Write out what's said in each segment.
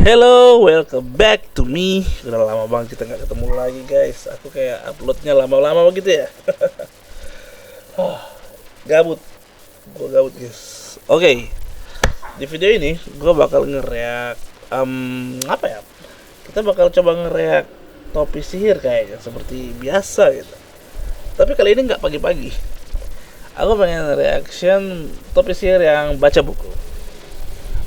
Hello, welcome back to me. Udah lama banget kita nggak ketemu lagi guys. Aku kayak uploadnya lama-lama begitu ya. Gabut, gue gabut guys. Oke, di video ini gue bakal ngereak apa ya? Kita bakal coba ngereak topi sihir kayaknya seperti biasa gitu. Tapi kali ini nggak pagi-pagi. Aku pengen reaction topi sihir yang baca buku.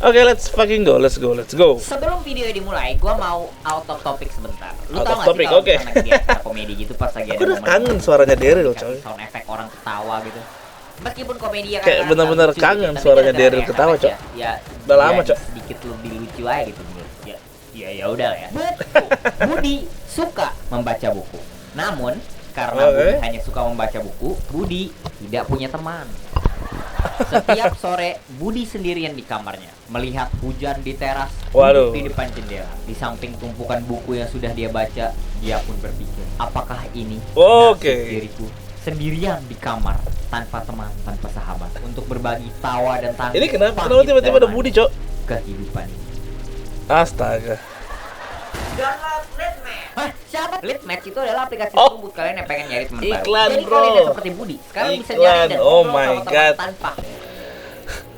Oke, let's fucking go, let's go. Sebelum video dimulai, gua mau out of topic sebentar. Lu Out tau of gak topic, sih kalau oke. misalnya lagi acara komedi gitu pas lagi ada Aku udah momen kangen suaranya Daryl, kayak coy. sound effect orang ketawa gitu. Meskipun komedi ya Kayak bener-bener kangen suaranya Daryl ketawa, Cok. Ya, Udah lama, Cok. Sedikit lebih lucu aja gitu menurut. Ya udah lah ya. Budi suka membaca buku. Namun karena Budi hanya suka membaca buku, Budi tidak punya teman. Setiap sore Budi sendirian di kamarnya melihat hujan di teras, duduk di depan jendela. Di samping tumpukan buku yang sudah dia baca, dia pun berpikir, apakah ini nasib diriku sendirian di kamar tanpa teman, tanpa sahabat untuk berbagi tawa dan tangis. Ini kenapa tiba-tiba ada Budi, Cok? Kehidupan ini. Astaga. Download Litmatch. Hah, siapa? Litmatch itu adalah aplikasi buat kalian yang pengen nyari teman baru. Iklan, Jadi bro. kalian yang seperti Budi sekarang bisa Iklan, nyari dan oh ngobrol my sama teman God. tanpa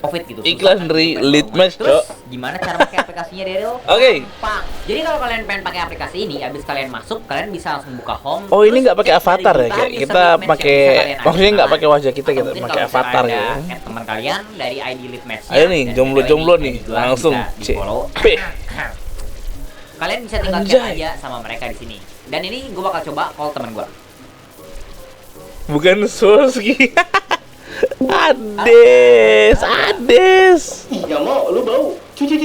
COVID gitu. Iklan dari Litmatch, Terus Cok. gimana cara pakai aplikasinya, Daryl? Oke. Gampang. Jadi kalau kalian pengen pakai aplikasi ini, habis kalian masuk, kalian bisa langsung buka home. Oh, ini terus nggak pakai cek avatar dari ya? Kayak berita, kita Litmatch yang pakai, bisa kalian maksudnya nggak add pakai wajah kita, atau kita mungkin pakai kalau misalkan avatar ada ya. add teman kalian dari ID Litmatch-nya. Ayo nih, dan jomblo-jomblo video nih, ini juga langsung bisa di-follow. P. Kalian bisa tinggal chat Anjay. aja sama mereka di sini. Dan ini gue bakal coba call teman gue. Bukan Soski. Ades. Ya mau, lu bau. Cuci.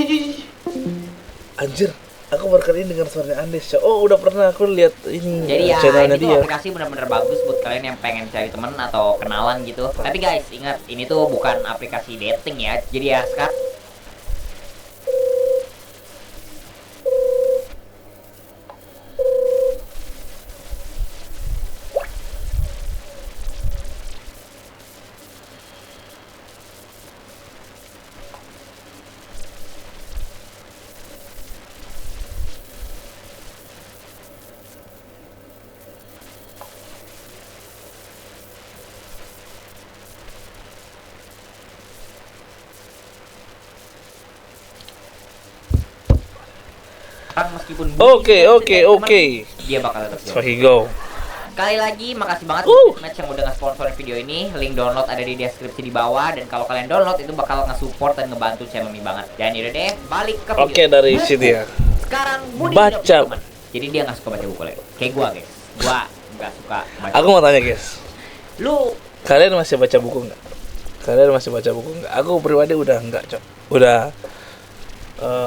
Anjir, aku baru kali ini dengar suaranya Andes, Cok. Oh, udah pernah aku lihat ini Jadi ya, channelnya ini tuh dia. aplikasi benar-benar bagus buat kalian yang pengen cari teman atau kenalan gitu. Tapi guys, ingat, ini tuh bukan aplikasi dating ya. Jadi ya, sekarang meskipun Oke. dia bakal tetap jauh. Fucking go. Sekali lagi, makasih banget buat Litmatch yang udah nge-sponsorin video ini. Link download ada di deskripsi di bawah. Dan kalau kalian download, itu bakal nge-support dan ngebantu channel ini banget. Dan yaudah deh, balik ke video. Oke, dari situ ya. Sekarang Budi Baca. tidak punya teman. Jadi dia gak suka baca buku lagi. Kayak gua guys, gua gak suka baca. Aku mau tanya, guys. Lu Kalian masih baca buku nggak? Aku pribadi udah nggak, Cok. Udah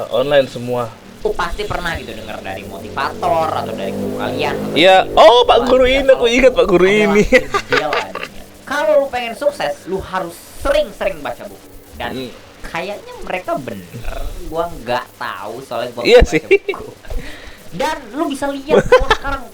online semua. pasti pernah gitu dengar dari motivator atau dari guru kalian. Iya. Oh, Pak Guru ini, aku ingat Pak Guru ini. Kalau lu pengen sukses, lu harus sering-sering baca buku. Dan kayaknya mereka bener. Gua nggak tahu soalnya gua Iya baca sih. buku. Dan lu bisa lihat gua sekarang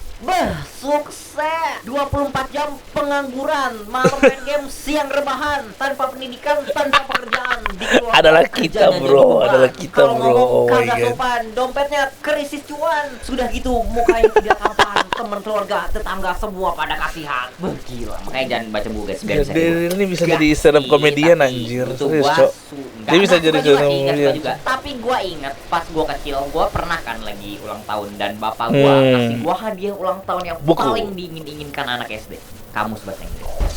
sukses 24 jam pengangguran, malam main game, siang rebahan, tanpa pendidikan, tanpa pekerjaan, Adalah kita, bro. Oh my kagak God. sopan, dompetnya krisis cuan. Sudah gitu mukanya tidak tampan, teman keluarga, tetangga semua pada kasihan. Gila, makanya jangan baca buku guys, biar bisa Daryl ini bisa jadi stand up comedian, anjir. Serius, Cok. Dia bisa jadi stand up comedian. Tapi gua inget pas gua kecil, gua pernah kan lagi ulang tahun dan bapak gua kasih gua hadiah ulang tahun yang Buku. paling diingin-inginkan anak SD, kamus bahasa Inggris.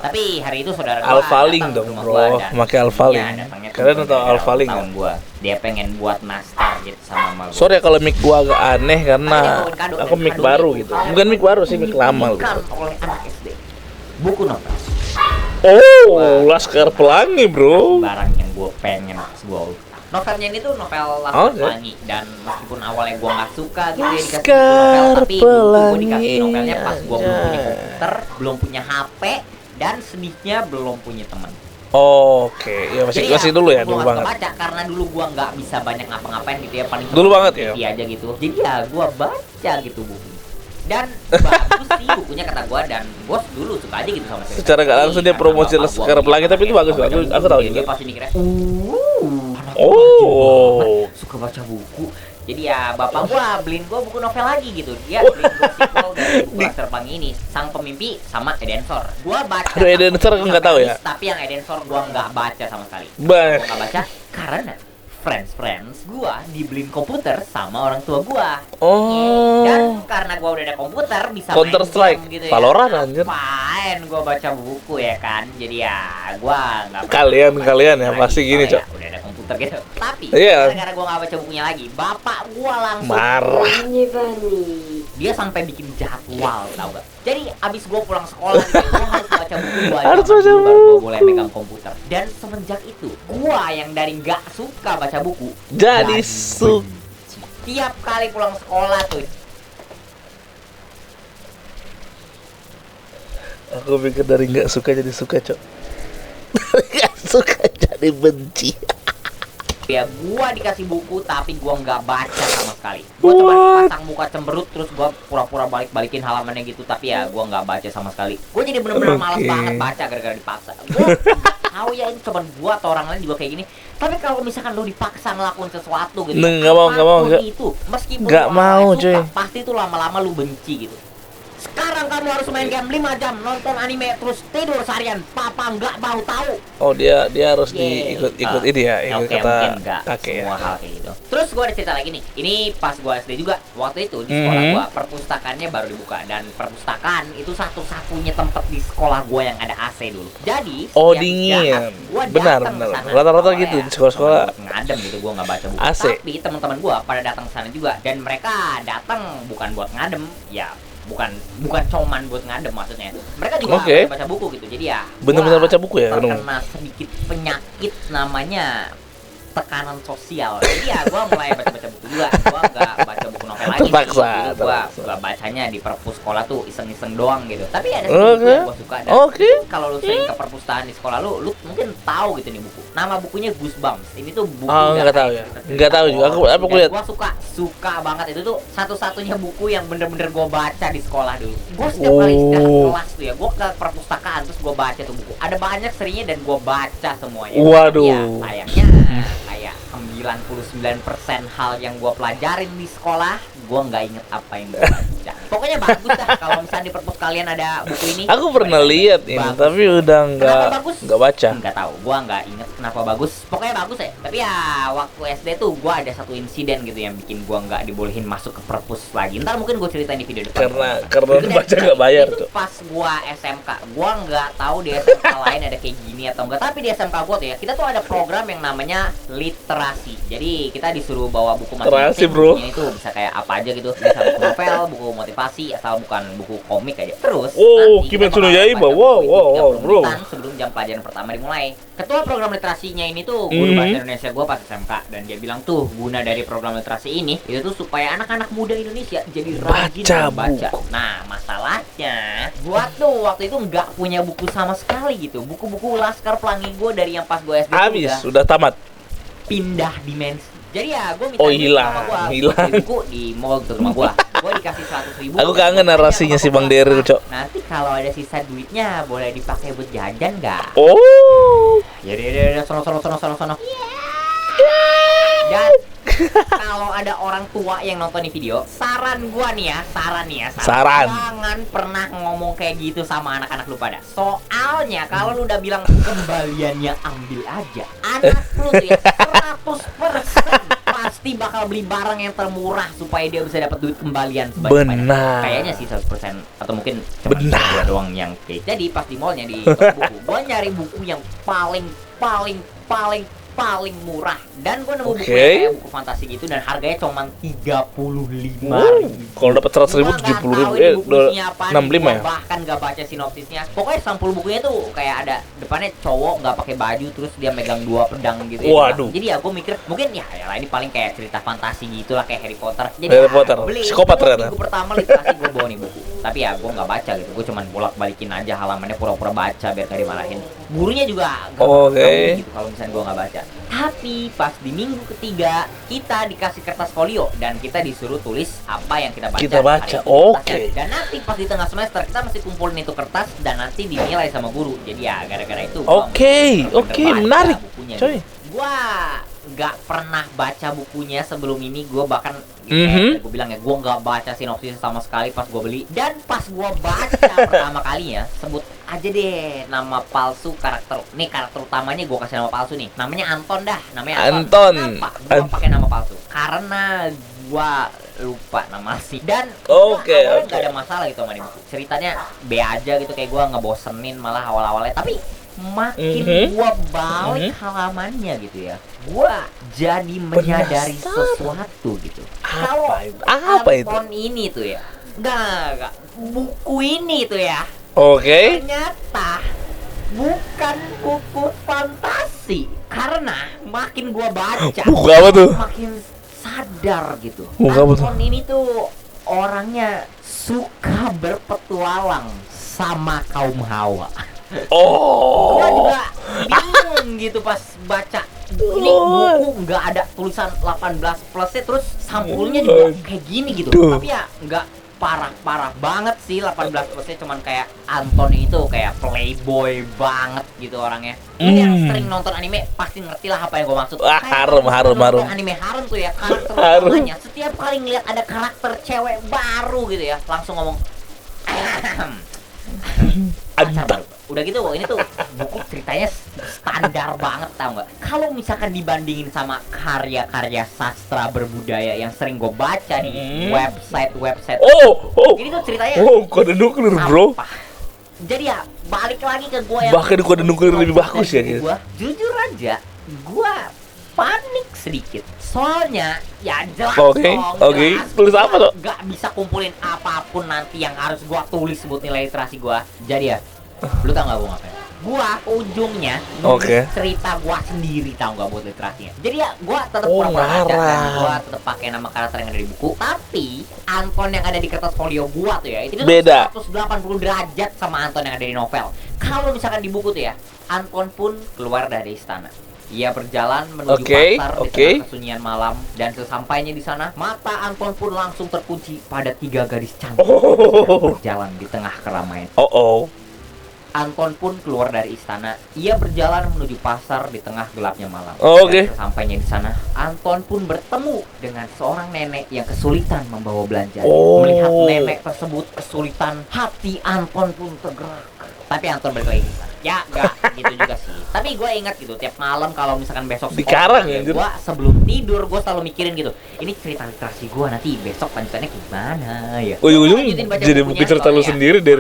Tapi hari itu saudara gua Alphaling datang ke dong, rumah bro. gua dan Pakai Alphaling. iya, datangnya tuh Kalian tahu gara-gara Alphaling ulang tahun gua. Dia pengen buat nastar gitu sama mama gua. Sorry ya kalau mic gua agak aneh karena aku mic baru gitu. Bukan mic baru sih, mic lama gitu. Oleh anak SD. Buku novel. Oh, Laskar Pelangi, bro. Barang yang gue pengen pas gue novelnya ini tuh novel Laskar Pelangi. Dan meskipun awalnya gue nggak suka gitu ya dikasih buku novel, tapi gue dikasih novelnya pas gue belum punya komputer, belum punya HP, dan sedihnya belum punya teman. Oke, ya masih dulu ya, dulu gua banget. nggak baca karena dulu gue nggak bisa banyak ngapa-ngapain gitu ya, paling Dulu banget ya? TV aja gitu. Jadi ya gue baca gitu buku. Dan bagus sih bukunya kata gue, dan gue dulu suka aja gitu sama cerita. Secara gak langsung dia Karena promosi bapak Laskar gua Pelangi, tapi itu bagus. punya Aku tahu dia juga. pasti mikirnya Oh, baca buku. Jadi ya bapak gua beliin gua buku novel lagi gitu. Dia beliin gua sequel dari buku Laskar Pelangi ini, Sang Pemimpi sama Edensor. Gua baca. Aduh, Edensor aku nggak tahu ya. Tapi yang Edensor gua nggak baca sama sekali. Bah. Gua nggak baca karena friends gua dibeliin komputer sama orang tua gua. Oh. Dan karena gua udah ada komputer bisa Counter main Strike, game gitu ya. Valorant, anjir. Ngapain gua baca buku ya kan. Jadi ya gua nggak baca Kalian buku ya lagi, pasti gini, soalnya Cok. udah ada komputer gitu. Tapi Iya. gara-gara gua nggak baca bukunya lagi, bapak gua langsung Marah. dia sampai bikin jadwal, tau gak? Jadi abis gue pulang sekolah gitu, gue harus baca buku gue Harus baca baru buku. gue boleh megang komputer. Dan semenjak itu, gue yang dari gak suka baca buku Jadi benci. Tiap kali pulang sekolah tuh, aku pikir dari nggak suka jadi suka, Cok. Dari nggak suka jadi benci. ya gue dikasih buku tapi gue nggak baca sama sekali. Gue cuma pasang muka cemberut terus gue pura-pura balikin halamannya gitu, tapi ya gue nggak baca sama sekali. Gue jadi bener-bener malas Oke. banget baca gara-gara dipaksa. Gue tahu ya ini cuma gue atau orang lain juga kayak gini. Tapi kalau misalkan lu dipaksa ngelakuin sesuatu gitu, Nggak mau, apapun nggak. itu, meskipun Nggak lu mau, awalnya suka, cuy. pasti tuh lama-lama lu benci gitu. Sekarang kamu harus main game 5 jam, nonton anime, terus tidur seharian. Papa nggak mau tahu. Oh, dia harus Yeay. ikut ini ya, ikut Oke, kata mungkin nggak kakek ya. semua hal kayak gitu. Terus gue ada cerita lagi nih. Ini pas gue SD juga. Waktu itu di sekolah gue perpustakaannya baru dibuka, dan perpustakaan itu satu-satunya tempat di sekolah gue yang ada AC dulu. Jadi Oh, setiap dingin. jahat, gua Benar, datang benar. kesana. Rata-rata Awalnya gitu di ya, sekolah-sekolah. cuman buat ngadem gitu, gue nggak baca buku. AC. Tapi teman-teman gue pada datang ke sana juga, dan mereka datang bukan buat ngadem, ya bukan cuman buat ngadem maksudnya. Mereka juga Oke. baca buku gitu. Jadi ya Bener-bener gua baca buku ya, Nung? terkena sedikit penyakit namanya tekanan sosial. Jadi ya gue mulai baca-baca buku juga. Gue nggak baca buku novel lagi. Terpaksa, Gue terpaksa. bacanya di perpus sekolah tuh iseng-iseng doang gitu. Tapi ada Oke. buku yang gue suka. Dan Oke. kalau lu sering ke perpustakaan di sekolah lu mungkin tahu gitu nih buku. Nama bukunya Goosebumps. Ini tuh buku Oh, nggak tahu ya. Nggak tahu juga. Aku lihat. Gue suka banget. Itu tuh satu-satunya buku yang bener-bener gue baca di sekolah dulu. Gue setiap kali istirahat kelas tuh ya, gue ke perpustakaan terus gue baca tuh buku. Ada banyak serinya dan gue baca semuanya. Waduh. Ya, sayangnya kayak 99% hal yang gue pelajarin di sekolah, gue nggak inget apa yang gue baca. Pokoknya bagus dah kalau misalnya di perpus kalian ada buku ini. Aku pernah lihat ini, Bagus. tapi udah Kenapa bagus? nggak baca. Nggak tahu, gua nggak inget kenapa bagus. Pokoknya bagus ya. Tapi ya waktu SD tuh gua ada satu insiden gitu yang bikin gua nggak dibolehin masuk ke perpus lagi. Ntar mungkin gua ceritain di video depan. Karena Itu baca nggak bayar itu tuh. pas gua SMK, gua nggak tahu di SMK lain ada kayak gini atau enggak. Tapi di SMK gua tuh ya, kita tuh ada program yang namanya literasi. Jadi kita disuruh bawa buku Literasi, masing-masing. bro. Bukunya itu bisa kayak apa aja gitu. Bisa buku novel, buku motivasi, asal bukan buku komik aja. Terus Oh, nanti Kimetsu kita no bakal Yaiba. baca Wow, buku itu wow, 30 bro. menitan sebelum jam pelajaran pertama dimulai. Ketua program literasinya ini tuh guru bahasa Indonesia gue pas SMK, dan dia bilang tuh guna dari program literasi ini itu tuh supaya anak-anak muda Indonesia jadi rajin Baca membaca. buku. Nah masalahnya gua tuh waktu itu nggak punya buku sama sekali gitu. Buku-buku Laskar Pelangi gue dari yang pas gue SD tuh Habis, udah sudah tamat. pindah dimensi. Jadi ya gue minta Oh, duit hilang, sama gua, hilang. buat beli buku di mall ke rumah gue. Gue dikasih 100.000. Aku kangen narasinya si Bang Deril, Cok. Nanti kalau ada sisa duitnya boleh dipakai buat jajan nggak? Oh. Ya sono. Dan kalau ada orang tua yang nonton di video, saran ya, Saran. jangan pernah ngomong kayak gitu sama anak-anak lu pada. Soalnya kalau lu udah bilang kembaliannya ambil aja, anak lu tuh ya 100% pasti bakal beli barang yang termurah supaya dia bisa dapat duit kembalian sebanyak-banyak. Benar. Kayaknya sih 100% atau mungkin cuma Benar. gua doang yang kayak. Jadi pas di mallnya di toko buku, gua nyari buku yang paling murah, dan gue nemu buku Oke. yang kayak buku fantasi gitu dan harganya cuma 35.000. Kalau dapat 100.000, 70.000, 65 ya. Bahkan gak baca sinopsisnya. Pokoknya sampul bukunya tuh kayak ada depannya cowok nggak pakai baju terus dia megang 2 pedang gitu. Waduh. Jadi ya gue mikir mungkin ya ini paling kayak cerita fantasi gitulah kayak Harry Potter. Jadi Harry ya, Potter. beli. Psikopat ternyata. Minggu pertama literasi gue bawa nih buku. Tapi ya gue nggak baca gitu. Gue cuman bolak-balikin aja halamannya pura-pura baca biar gak dimarahin. Gurunya juga gak Oke. gitu kalau misalnya gue nggak baca. Tapi pas di minggu ketiga kita dikasih kertas folio dan kita disuruh tulis apa yang kita baca. Kita baca, hari itu oke. kertasnya. Dan nanti pas di tengah semester kita mesti kumpulin itu kertas dan nanti dinilai sama guru. Jadi ya gara-gara itu gua Oke, bener-bener baca menarik, bukunya. coy. Gua nggak pernah baca bukunya sebelum ini. Gue bahkan gue bilang ya, gue nggak baca sinopsis sama sekali pas gue beli. Dan pas gue baca pertama kalinya, sebut aja deh nama palsu karakter. Nih karakter utamanya gue kasih nama palsu nih. Namanya Anton dah. Namanya Anton. Kenapa gue pakai nama palsu? Karena gue lupa nama sih. Dan Oke. nggak ada masalah gitu sama ini buku. Ceritanya B aja gitu, kayak gue ngebosenin malah awal-awalnya. Tapi makin gua balik halamannya gitu ya, gua jadi menyadari sesuatu gitu. Kalau Apa itu? Anton ini tuh ya, enggak, buku ini tuh ya, ternyata bukan buku fantasi. Karena makin gua baca, buku apa tuh? makin sadar gitu. Buku apa tuh? Anton ini tuh orangnya suka berpetualang sama kaum Hawa. Oh. Gua juga bingung gitu pas baca. Ini buku nggak ada tulisan 18 plusnya, terus sampulnya juga kayak gini gitu. Tapi ya nggak parah-parah banget sih 18 plusnya, cuman kayak Anton itu kayak playboy banget gitu orangnya. Ini yang sering nonton anime pasti ngerti lah apa yang gue maksud. Wah, harum. Anime harum tuh ya, karakter utamanya setiap kali ngeliat ada karakter cewek baru gitu ya, langsung ngomong pacar baru. Udah gitu, ini tuh buku ceritanya standar banget, tau nggak? Kalau misalkan dibandingin sama karya-karya sastra berbudaya yang sering gue baca di website, ini tuh ceritanya kode nuklir bro. sampah. Jadi ya balik lagi ke gue yang Bahkan kode nuklir lebih bagus ya guys. Jujur aja, gue panik sedikit. Soalnya ya jelas Oke. jelas. Tulis apa tuh? Gak bisa kumpulin apapun nanti yang harus gua tulis buat nilai literasi gua. Jadi ya, lu tau gak gua ngapain? Gua ujungnya nulis cerita gua sendiri, tau gak, buat literasinya. Jadi ya gua tetap pura-pura aja kan, gua tetap pakai nama karakter yang ada di buku. Tapi Anton yang ada di kertas folio gua tuh ya, itu beda. 180 derajat sama Anton yang ada di novel. Kalau misalkan di buku tuh ya, Anton pun keluar dari istana. Ia berjalan menuju pasar di tengah kesunyian malam, dan sesampainya di sana, mata Anton pun langsung terkunci pada 3 gadis cantik yang berjalan di tengah keramaian. Anton pun keluar dari istana. Ia berjalan menuju pasar di tengah gelapnya malam. Dan sesampainya di sana, Anton pun bertemu dengan seorang nenek yang kesulitan membawa belanjaan. Melihat nenek tersebut kesulitan, hati Anton pun tergerak. Tapi Anton balik lagi. Ya, enggak gitu juga sih. Tapi gue ingat gitu, tiap malam kalau misalkan besok sekolah, gue sebelum tidur gue selalu mikirin gitu, ini cerita literasi gue nanti besok lanjutannya gimana ya. Ujung-ujung jadi buku cerita lu sendiri deh,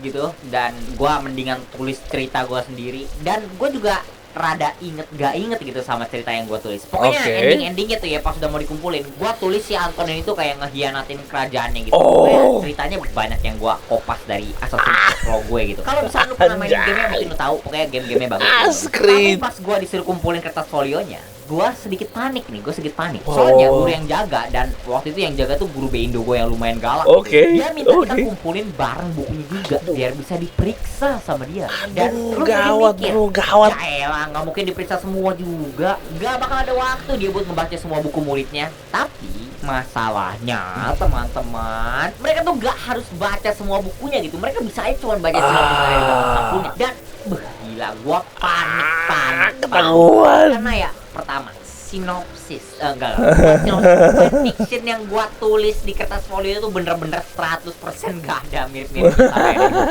gitu. Dan gue mendingan tulis cerita gue sendiri. Dan gue juga rada gak inget gitu sama cerita yang gue tulis. Pokoknya ending-endingnya tuh ya, pas udah mau dikumpulin, gue tulis si Anton ini tuh kayak ngehianatin kerajaannya gitu. Ceritanya banyak yang gue kopas dari Assassin's Creed gue gitu. Kalau misalnya lu pernah main game-nya mungkin lu tahu, pokoknya game-gamenya bagus. Tapi pas gue disuruh kumpulin kertas folionya, gue sedikit panik. Soalnya guru yang jaga, dan waktu itu yang jaga tuh guru Beindo gue yang lumayan galak. Dia minta kita kumpulin bareng bukunya juga biar bisa diperiksa sama dia. Dan lu gawat. Ya elah, nggak mungkin diperiksa semua juga. Nggak bakal ada waktu dia buat membaca semua buku muridnya. Tapi masalahnya teman-teman, mereka tuh nggak harus baca semua bukunya gitu. Mereka bisa aja cuma baca sampulnya. Dan gila, gua panik. Karena ya pertama, sinopsis fiction yang gua tulis di kertas folio itu bener-bener 100% gak ada mirip-mirip sama yang di buku.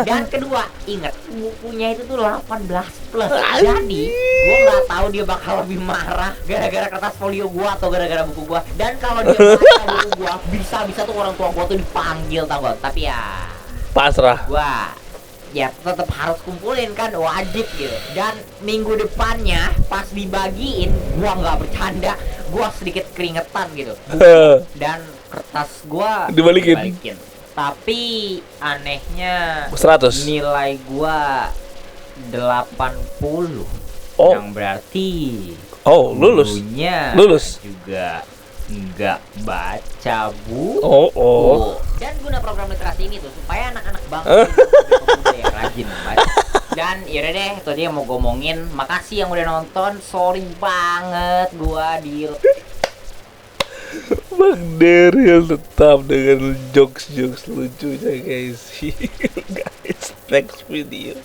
Dan kedua, inget bukunya itu tuh 18 plus. Jadi gua nggak tahu dia bakal lebih marah gara-gara kertas folio gua atau gara-gara buku gua. Dan kalau dia baca buku gua, bisa-bisa tuh orang tua gua tuh dipanggil, tau gak? Tapi ya pasrah. Gua ya tetap harus kumpulin kan, wajib gitu. Dan minggu depannya pas dibagiin, gua nggak bercanda, gua sedikit keringetan gitu. Dan kertas gua dibalikin. Tapi anehnya 100. nilai gua 80. Yang berarti lulus juga nggak baca buku. Dan guna program literasi ini tuh supaya anak-anak bangsa yang rajin baca. Dan yaudah deh, itu aja yang mau gue omongin. Makasih yang udah nonton. Sorry banget gua Bang Daryl tetap dengan jokes lucunya guys. Next video.